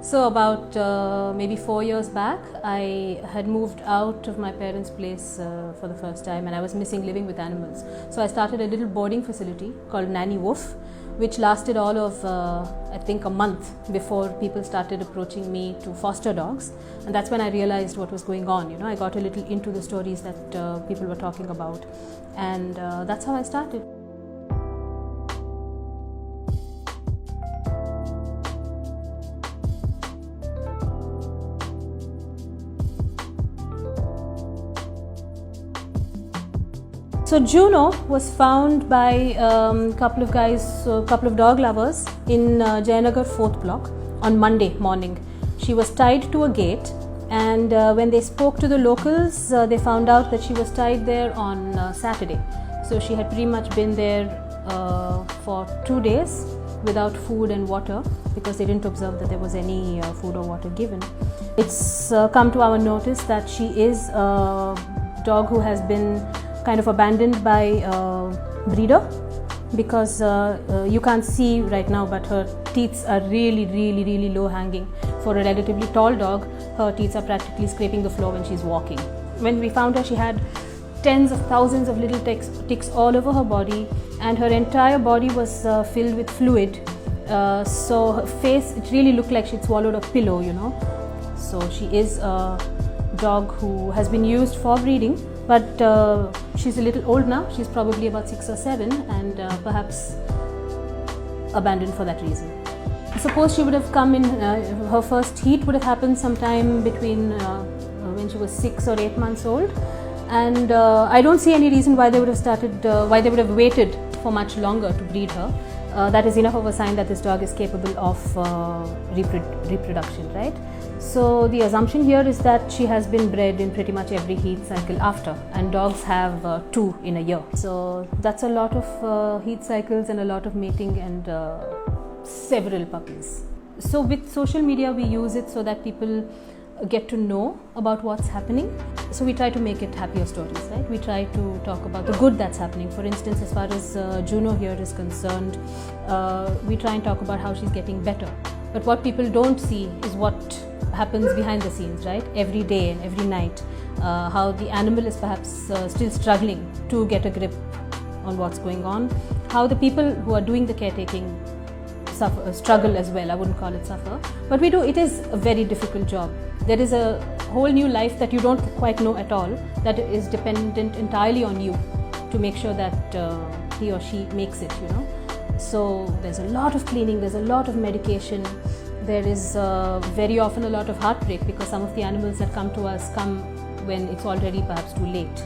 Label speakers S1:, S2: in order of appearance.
S1: So about maybe 4 years back, I had moved out of my parents' place for the first time, and I was missing living with animals. So I started a little boarding facility called Nanny Wolf, which lasted all of I think a month before people started approaching me to foster dogs. And that's when I realized what was going on. You know, I got a little into the stories that people were talking about, and that's how I started. So Juno was found by a couple of guys, a couple of dog lovers in Jayanagar 4th block on Monday morning. She was tied to a gate, and when they spoke to the locals, they found out that she was tied there on Saturday. So she had pretty much been there for 2 days without food and water, because they didn't observe that there was any food or water given. It's come to our notice that she is a dog who has been kind of abandoned by breeder, because you can't see right now, but her teeth are really low hanging. For a relatively tall dog, her teeth are practically scraping the floor when she's walking. When we found her, she had tens of thousands of little ticks all over her body, and her entire body was filled with fluid. So her face, it really looked like she'd swallowed a pillow, you know. So she is a dog who has been used for breeding, but she's a little old now. She's probably about 6 or 7, and perhaps abandoned for that reason. Suppose she would have come in, her first heat would have happened sometime between when she was 6 or 8 months old, and I don't see any reason why they would have waited for much longer to breed her. That is enough of a sign that this dog is capable of reproduction, right? So the assumption here is that she has been bred in pretty much every heat cycle after, and dogs have 2 in a year. So that's a lot of heat cycles and a lot of mating and several puppies. So with social media, we use it so that people get to know about what's happening. So we try to make it happier stories, right? We try to talk about the good that's happening. For instance, as far as Juno here is concerned, we try and talk about how she's getting better. But what people don't see is what happens behind the scenes, right? Every day and every night, how the animal is perhaps still struggling to get a grip on what's going on, how the people who are doing the caretaking struggle as well. I wouldn't call it suffer, but it is a very difficult job. There is a whole new life that you don't quite know at all, that is dependent entirely on you to make sure that he or she makes it, you know. So there's a lot of cleaning, there's a lot of medication, there is very often a lot of heartbreak, because some of the animals that come to us come when it's already perhaps too late.